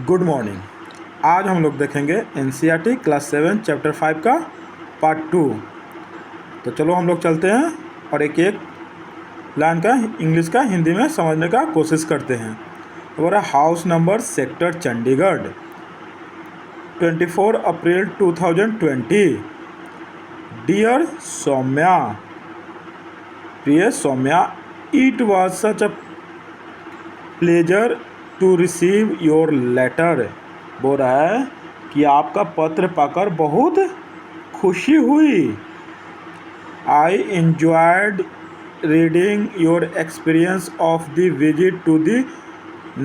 Good morning. आज हम लोग देखेंगे एनसीईआरटी क्लास 7 चैप्टर 5 का पार्ट 2। तो चलो हम लोग चलते हैं और एक एक लाइन का इंग्लिश का हिंदी में समझने का कोशिश करते हैं। तो बोला house number sector Chandigarh 24 April 2020। Dear Saumya, प्रिय Saumya, it was such a pleasure to receive your letter. बोल रहा है कि आपका पत्र पाकर बहुत खुशी हुई। I enjoyed reading your experience of the visit to the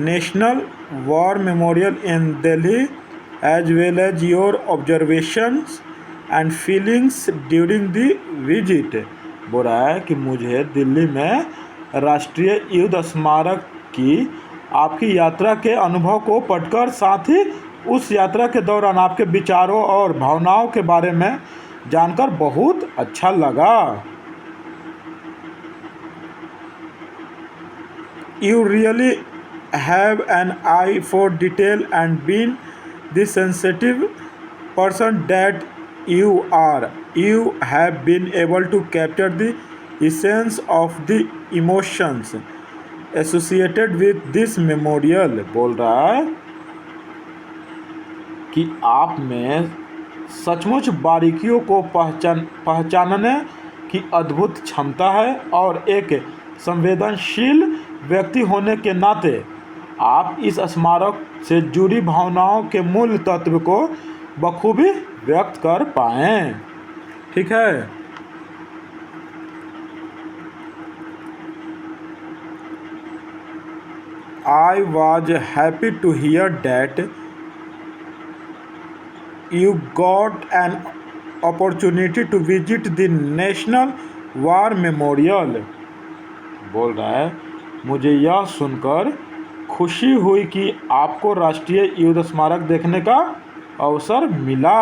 national war memorial in Delhi as well as your observations and feelings during the visit. बोल रहा है कि मुझे दिल्ली में राष्ट्रीय युद्ध स्मारक की आपकी यात्रा के अनुभव को पढ़कर, साथ ही उस यात्रा के दौरान आपके विचारों और भावनाओं के बारे में जानकर बहुत अच्छा लगा। You really have an eye for detail and been the sensitive person that you are. You have been able to capture the essence of the emotions associated with this memorial। बोल रहा है कि आप में सचमुच बारीकियों को पहचानने की अद्भुत क्षमता है और एक संवेदनशील व्यक्ति होने के नाते आप इस स्मारक से जुड़ी भावनाओं के मूल तत्व को बखूबी व्यक्त कर पाएं। ठीक है। I was happy to hear that you got an opportunity to visit the national war memorial. बोल रहा है मुझे यह सुनकर खुशी हुई कि आपको राष्ट्रीय युद्ध स्मारक देखने का अवसर मिला।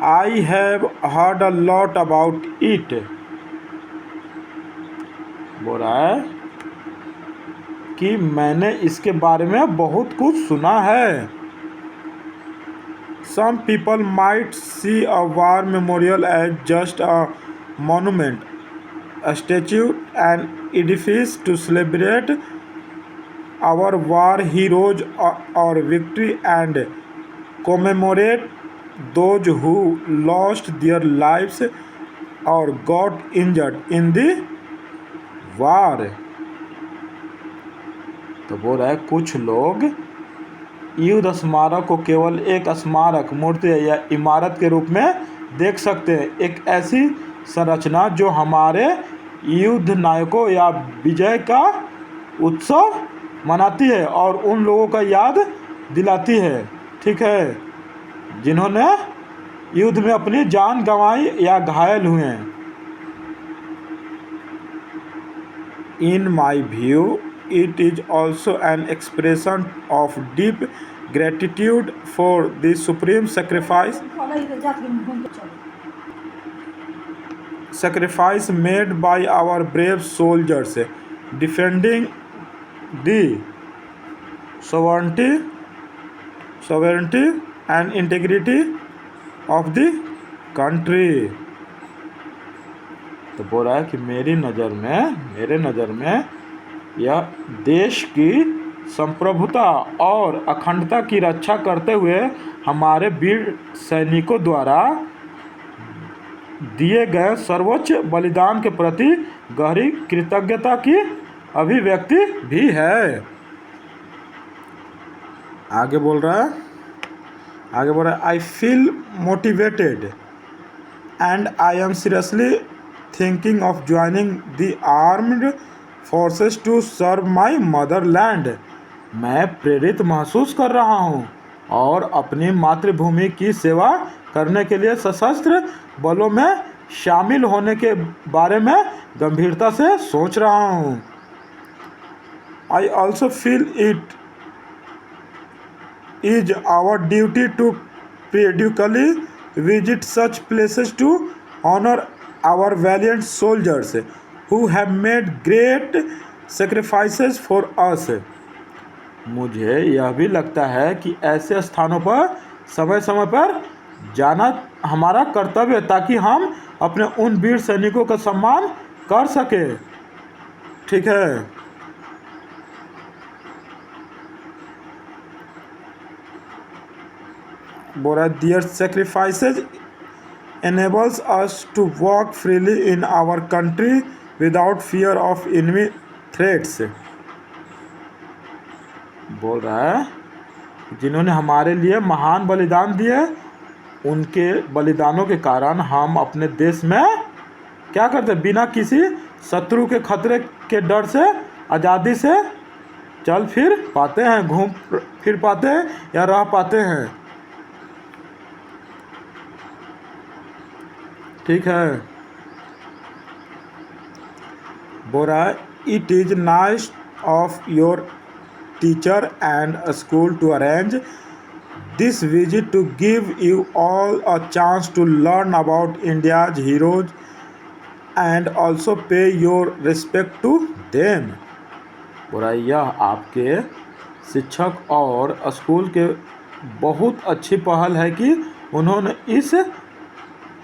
I have heard a lot about it. बोल रहा है कि मैंने इसके बारे में बहुत कुछ सुना है। Some people might see a war memorial as just a monument, a statue, an edifice to celebrate our war heroes और victory and commemorate those who lost their lives or got injured in the war। तो बोल रहा है कुछ लोग युद्ध स्मारक को केवल एक स्मारक, मूर्ति या इमारत के रूप में देख सकते हैं, एक ऐसी संरचना जो हमारे युद्ध नायकों या विजय का उत्सव मनाती है और उन लोगों का याद दिलाती है। ठीक है, जिन्होंने युद्ध में अपनी जान गंवाई या घायल हुए हैं। In my view it is also an expression of deep gratitude for the supreme sacrifice made by our brave soldiers defending the sovereignty and integrity of the country। तो बोल रहा है कि मेरे नज़र में यह देश की संप्रभुता और अखंडता की रक्षा करते हुए हमारे वीर सैनिकों द्वारा दिए गए सर्वोच्च बलिदान के प्रति गहरी कृतज्ञता की अभिव्यक्ति भी है। आगे बोल रहा है I feel motivated and I am seriously thinking of joining the armed forces to serve my motherland. मैं प्रेरित महसूस कर रहा हूँ और अपनी मातृभूमि की सेवा करने के लिए सशस्त्र बलों में शामिल होने के बारे में गंभीरता से सोच रहा हूँ। I also feel it is our duty to periodically visit such places to honor our valiant soldiers who have made great sacrifices for us। मुझे यह भी लगता है कि ऐसे स्थानों पर समय समय पर जाना हमारा कर्तव्य है ताकि हम अपने उन वीर सैनिकों का सम्मान कर सके। ठीक है। बोल रहा है their sacrifices enables us to walk freely in our country without fear of enemy threats। बोल रहा है जिन्होंने हमारे लिए महान बलिदान दिए, उनके बलिदानों के कारण हम अपने देश में क्या करते हैं, बिना किसी शत्रु के खतरे के डर से आज़ादी से चल फिर पाते हैं, घूम फिर पाते हैं या रह पाते हैं। ठीक है। बोल रहा है it is nice of your teacher and school to arrange this visit to give you all a chance to learn about India's heroes and also pay your respect to them. बोल रहा है यह आपके शिक्षक और स्कूल के बहुत अच्छी पहल है कि उन्होंने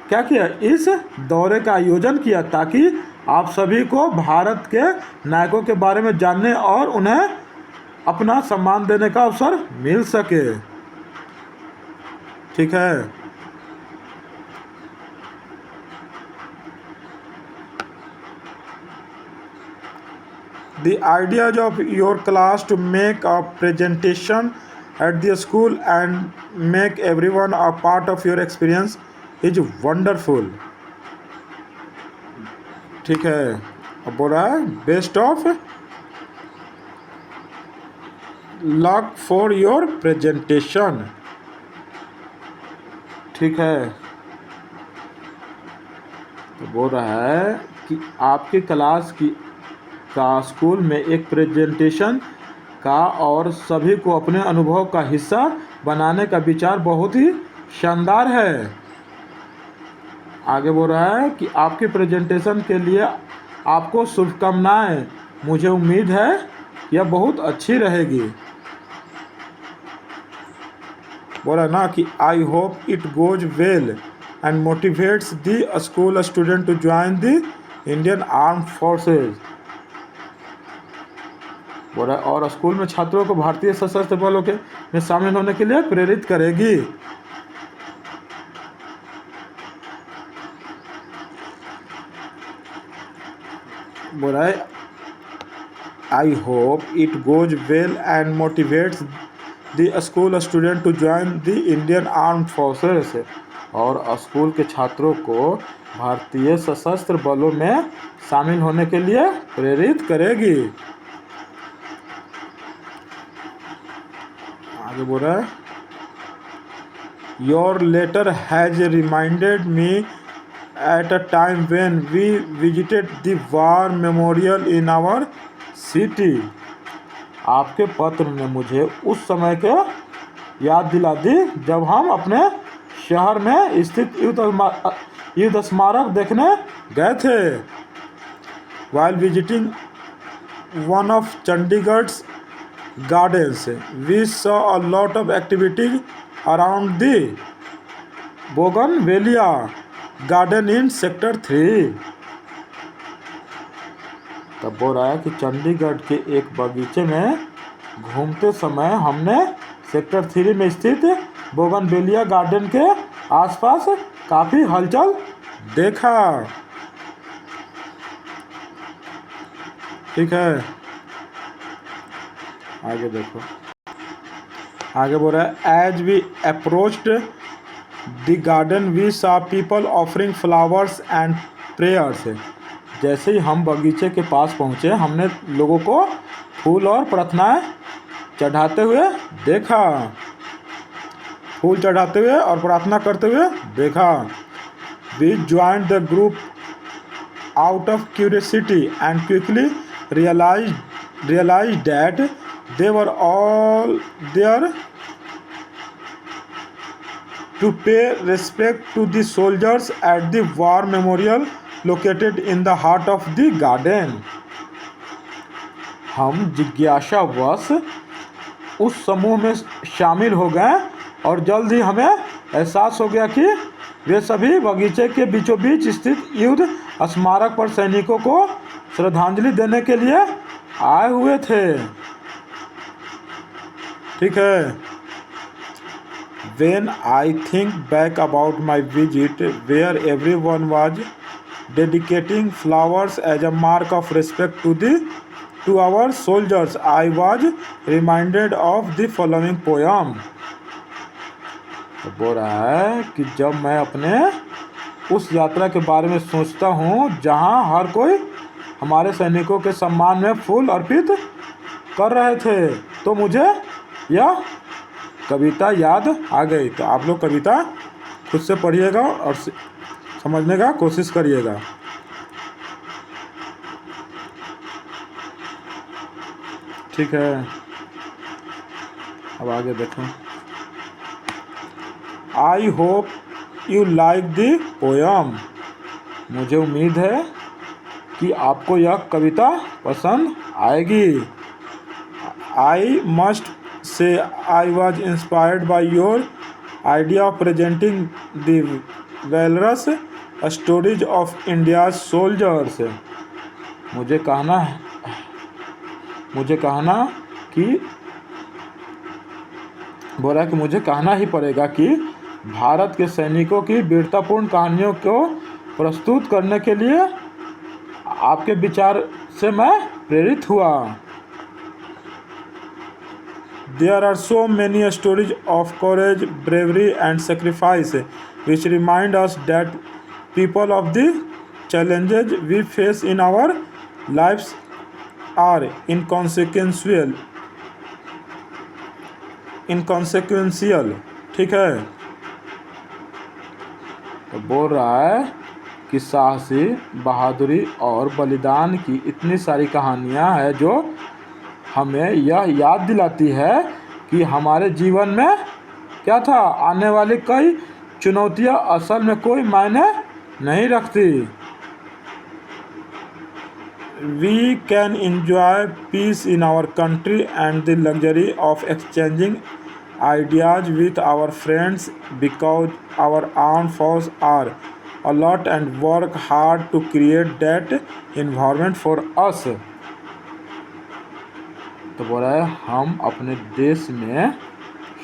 क्या किया, इस दौरे का आयोजन किया ताकि आप सभी को भारत के नायकों के बारे में जानने और उन्हें अपना सम्मान देने का अवसर मिल सके। ठीक है। The ideas of your class to make a presentation at the school and make everyone a part of your experience is wonderful। ठीक है। अब बोल रहा है best of luck for your presentation. ठीक है। तो बोल रहा है कि आपकी क्लास का स्कूल में एक प्रेजेंटेशन का और सभी को अपने अनुभव का हिस्सा बनाने का विचार बहुत ही शानदार है। आगे बोल रहा है कि आपकी प्रेजेंटेशन के लिए आपको शुभकामनाएं, मुझे उम्मीद है यह बहुत अच्छी रहेगी। बोला ना कि I hope it goes well and motivates the school student to join the Indian arm forces. बोला और स्कूल में छात्रों को भारतीय सशस्त्र बलों के में शामिल होने के लिए प्रेरित करेगी। बोला है I hope it goes well and motivates the school student to join the Indian arm forces. और स्कूल के छात्रों को भारतीय सशस्त्र बलों में शामिल होने के लिए प्रेरित करेगी। आगे बोल रहा है your letter has reminded me at a time when we visited the war memorial in our city. आपके पत्र ने मुझे उस समय के याद दिला दी जब हम अपने शहर में स्थित युद्ध स्मारक देखने गए थे। वाइल विजिटिंग वन ऑफ चंडीगढ़'s gardens, we saw a lot of activities around the Bougainvillea garden in sector 3। तब बोल रहा है कि चंडीगढ़ के एक बगीचे में घूमते समय हमने सेक्टर 3 में स्थित बोगनवेलिया गार्डन के आसपास काफ़ी हलचल देखा। ठीक है। आगे देखो, आगे बोल रहा है as we approached the garden we saw people offering flowers and prayers. जैसे ही हम बगीचे के पास पहुँचे हमने लोगों को फूल और प्रार्थनाएं चढ़ाते हुए देखा, फूल चढ़ाते हुए और प्रार्थना करते हुए देखा। We joined the group out of curiosity and quickly realized that they were all there to pay respect to the soldiers at the war memorial located in the heart of the garden। हम जिज्ञासावश उस समूह में शामिल हो गए और जल्द ही हमें एहसास हो गया कि वे सभी बगीचे के बीचों बीच स्थित युद्ध स्मारक पर सैनिकों को श्रद्धांजलि देने के लिए आए हुए थे। ठीक है। When I think back about my visit, where everyone was dedicating flowers as a mark of respect to our soldiers, I was reminded of the following poem. तो बोल रहा है कि जब मैं अपने उस यात्रा के बारे में सोचता हूँ जहाँ हर कोई हमारे सैनिकों के सम्मान में फूल अर्पित कर रहे थे, तो मुझे यह कविता याद आ गई। तो आप लोग कविता खुद से पढ़िएगा और समझने का कोशिश करिएगा। ठीक है, अब आगे देखो। I hope you like the poem. मुझे उम्मीद है कि आपको यह कविता पसंद आएगी। I must say I was inspired by your idea of presenting the valorous stories of India's soldiers. मुझे कहना ही पड़ेगा कि भारत के सैनिकों की वीरतापूर्ण कहानियों को प्रस्तुत करने के लिए आपके विचार से मैं प्रेरित हुआ। There are so many stories of courage, bravery and sacrifice which remind us that people of the challenges we face in our lives are inconsequential. ठीक है। तो बोल रहा है कि साहसी, बहादुरी और बलिदान की इतनी सारी कहानियाँ हैं जो हमें यह याद दिलाती है कि हमारे जीवन में क्या था, आने वाली कई चुनौतियां असल में कोई मायने नहीं रखती। We can enjoy peace in our country and the luxury of exchanging ideas with our friends because our armed forces are alert and work hard to create that environment for us. तो बोला है हम अपने देश में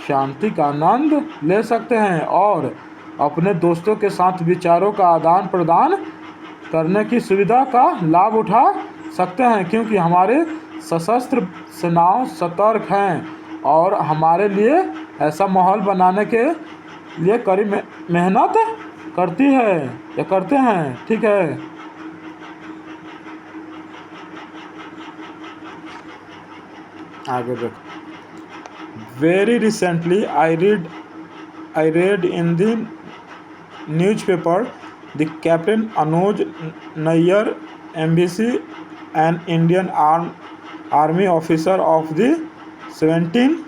शांति का आनंद ले सकते हैं और अपने दोस्तों के साथ विचारों का आदान प्रदान करने की सुविधा का लाभ उठा सकते हैं, क्योंकि हमारे सशस्त्र सेनाएं सतर्क हैं और हमारे लिए ऐसा माहौल बनाने के लिए कड़ी मेहनत करती है या करते हैं। ठीक है। आगे देखो। Very recently I read in the newspaper the Captain Anuj Nayyar, MVC, an Indian Army officer of the 17th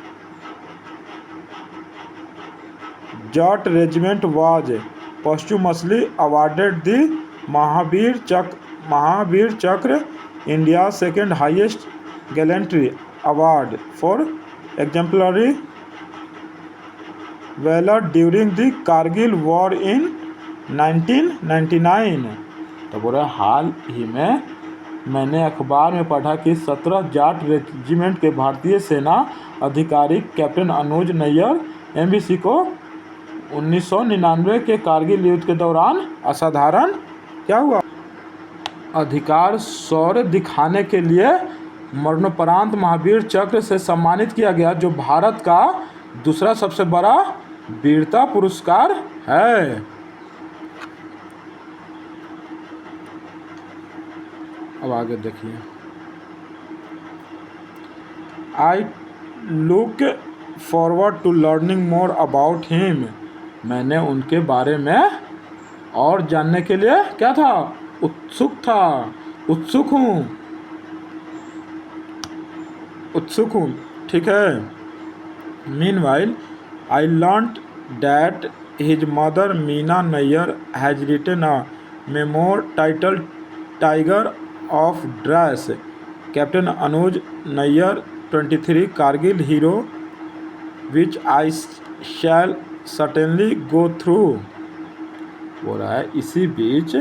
Jat Regiment, was posthumously awarded the Mahavir Chakra, India's second highest gallantry award for exemplary valor during the Kargil War in 1999। तो बोला हाल ही में मैंने अखबार में पढ़ा कि 17 Jat regiment के भारतीय सेना अधिकारी कैप्टन अनुज नैयर, MVC, को 1999 के कारगिल युद्ध के दौरान असाधारण क्या हुआ अधिकार शौर्य दिखाने के लिए मरणोपरांत महावीर चक्र से सम्मानित किया गया, जो भारत का दूसरा सबसे बड़ा वीरता पुरस्कार है। अब आगे देखिए। I look forward to learning more about him. मैंने उनके बारे में और जानने के लिए क्या था, उत्सुक हूँ। ठीक है। Meanwhile I learned that his mother Meena Nayyar has written a memoir titled tiger of Drass. Captain Anuj Nayyar 23 Kargil hero which I shall certainly go through. बोल रहा है इसी बीच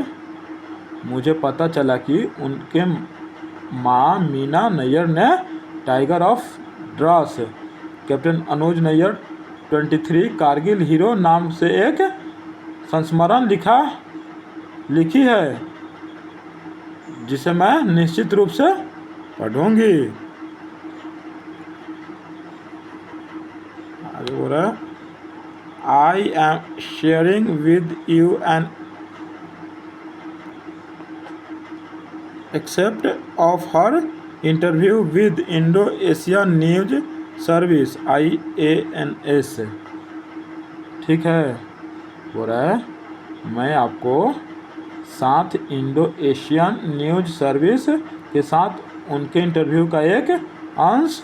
मुझे पता चला कि उनके माँ मीना नैयर ने tiger of Drass captain Anuj Nayyar 23 Kargil hero नाम से एक संस्मरण लिखी है, जिसे मैं निश्चित रूप से पढ़ूंगी। आगे बोल रहा है I am sharing with you an excerpt of her interview with Indo Asia News Service IANS। ठीक है, बोल रहा है मैं आपको साथ इंडो एशियन न्यूज सर्विस के साथ उनके इंटरव्यू का एक अंश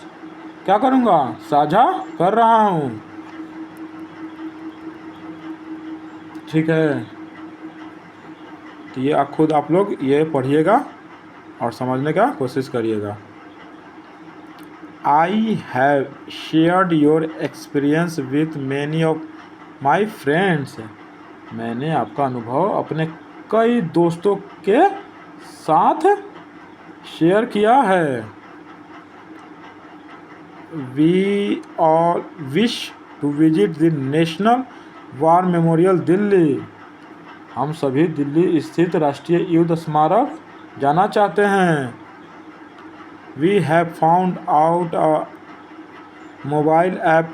क्या करूँगा, साझा कर रहा हूँ। ठीक है, तो ये खुद आप लोग ये पढ़िएगा और समझने का कोशिश करिएगा। I have shared your experience with many of my friends. मैंने आपका अनुभव अपने कई दोस्तों के साथ शेयर किया है। We all wish to visit the national war memorial Delhi. हम सभी दिल्ली स्थित राष्ट्रीय युद्ध स्मारक जाना चाहते हैं। We have found out a mobile app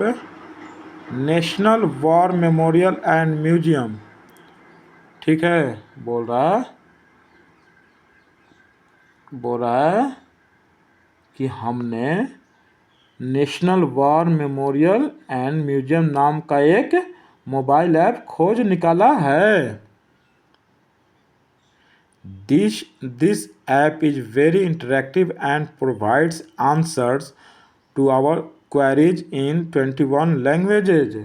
national war memorial and museum. ठीक है, बोल रहा है कि हमने national war memorial and museum नाम का एक मोबाइल ऐप खोज निकाला है। This app is very interactive and provides answers to our queries in 21 languages।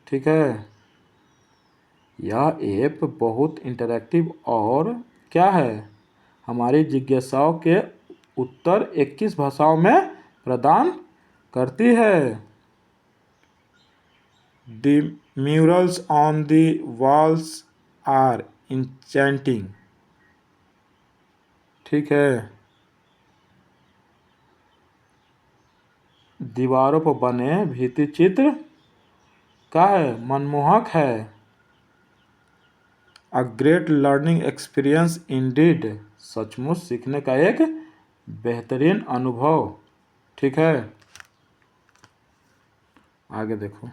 ठीक है, यह ऐप बहुत इंटरैक्टिव और क्या है, हमारी जिज्ञासाओं के उत्तर 21 भाषाओं में प्रदान करती है। The murals on the walls are enchanting। ठीक है, दीवारों पर बने भित्ति चित्र क्या है, मनमोहक है। A great learning experience Indeed. सचमुच सीखने का एक बेहतरीन अनुभव। ठीक है, आगे देखो।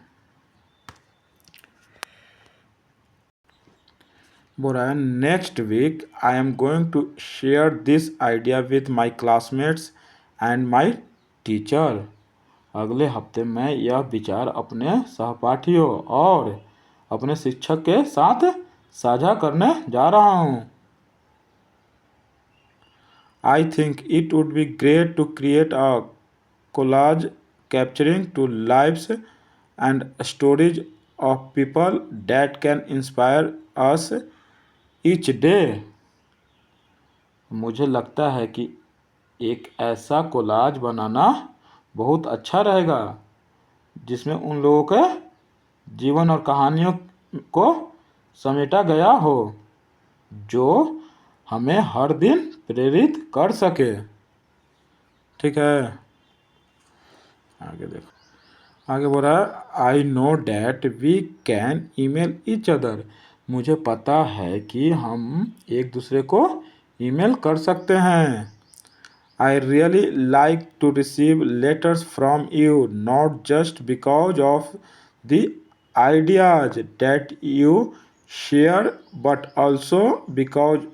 बोल रहा है next week I am going to share this idea with my classmates and my teacher. अगले हफ्ते मैं यह विचार अपने सहपाठियों और अपने शिक्षक के साथ साझा करने जा रहा हूँ। I think it would be great to create a collage capturing to lives and stories of people that can inspire us each day. मुझे लगता है कि एक ऐसा कोलाज बनाना बहुत अच्छा रहेगा जिसमें उन लोगों के जीवन और कहानियों को समेटा गया हो जो हमें हर दिन प्रेरित कर सके। ठीक है, आगे देखो। आगे बोल रहा है I know that we can email each other. मुझे पता है कि हम एक दूसरे को ईमेल कर सकते हैं। I really like to receive letters from you not just because of the ideas that you share but also because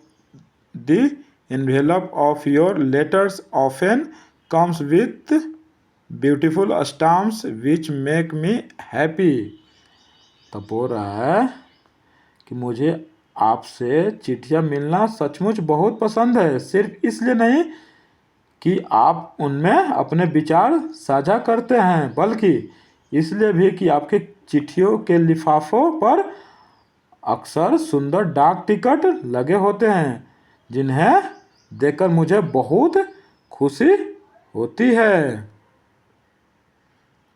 the envelope of your letters often comes with beautiful stamps which make me happy। तो बोल रहा है कि मुझे आपसे चिट्ठियाँ मिलना सचमुच बहुत पसंद है, सिर्फ इसलिए नहीं कि आप उनमें अपने विचार साझा करते हैं, बल्कि इसलिए भी कि आपके चिट्ठियों के लिफाफों पर अक्सर सुंदर डाक टिकट लगे होते हैं जिन्हें देखकर मुझे बहुत खुशी होती है।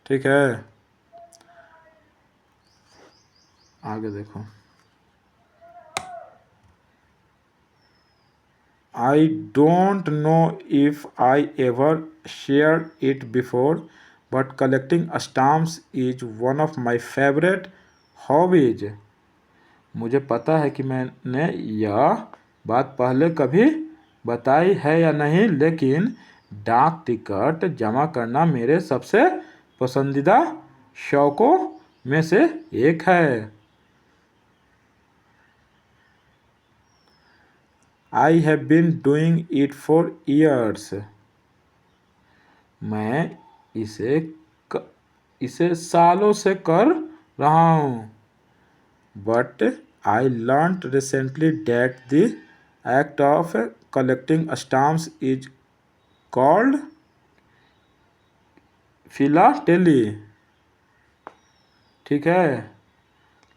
ठीक है, आगे देखो। I don't know if I ever shared it before, but collecting stamps is one of my favorite hobbies. मुझे पता है कि मैंने यह बात पहले कभी बताई है या नहीं, लेकिन डाक टिकट जमा करना मेरे सबसे पसंदीदा शौकों में से एक है। I have been doing it for years. मैं इसे सालों से कर रहा हूँ। But I learned recently that the act of collecting stamps is called philately. ठीक है,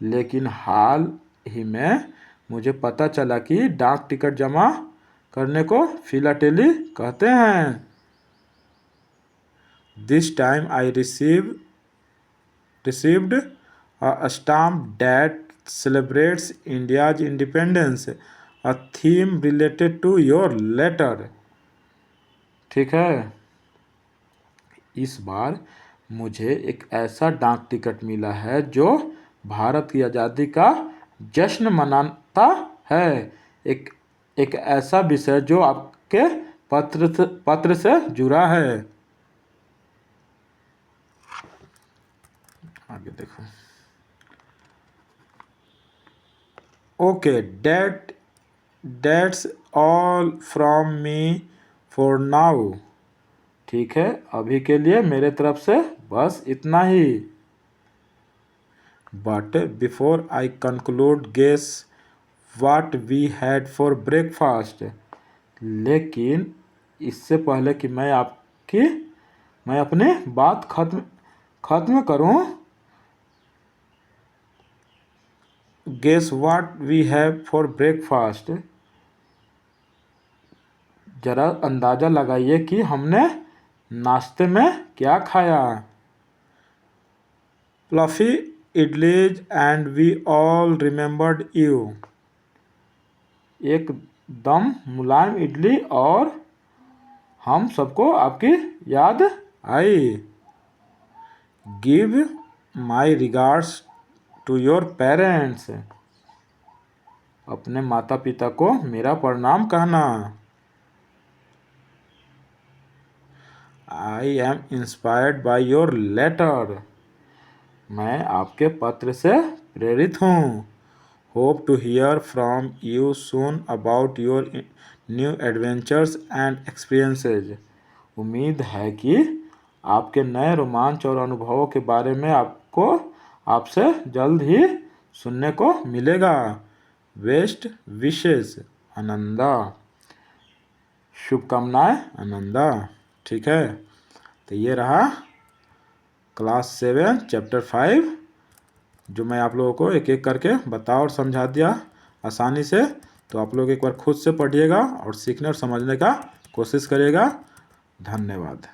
लेकिन हाल ही में मुझे पता चला कि डाक टिकट जमा करने को फिलाटेली कहते हैं। This time I received a stamp that celebrates India's independence, a theme related to your letter. ठीक है, इस बार मुझे एक ऐसा डाक टिकट मिला है जो भारत की आज़ादी का जश्न मनाता है, एक ऐसा विषय जो आपके पत्र से जुड़ा है। आगे देखो। Okay, that's all from me for now. ठीक है, अभी के लिए मेरे तरफ से बस इतना ही। But before I conclude, guess what we had for breakfast. लेकिन इससे पहले कि मैं अपनी बात खत्म करूं, guess what we have for breakfast. जरा अंदाजा लगाइए कि हमने नाश्ते में क्या खाया। Fluffy idlis and we all remembered you. एकदम मुलायम इडली और हम सबको आपकी याद आई। Give my regards to your parents. अपने माता पिता को मेरा प्रणाम कहना। I am inspired by your letter. मैं आपके पत्र से प्रेरित हूँ। Hope to hear from you soon about your new adventures and experiences. उम्मीद है कि आपके नए रोमांच और अनुभवों के बारे में आपसे जल्द ही सुनने को मिलेगा। Best wishes, Ananda. शुभकामनाएं, आनंदा। ठीक है, तो ये रहा क्लास 7 चैप्टर 5, जो मैं आप लोगों को एक एक करके बता और समझा दिया आसानी से। तो आप लोग एक बार खुद से पढ़िएगा और सीखने और समझने का कोशिश करिएगा। धन्यवाद।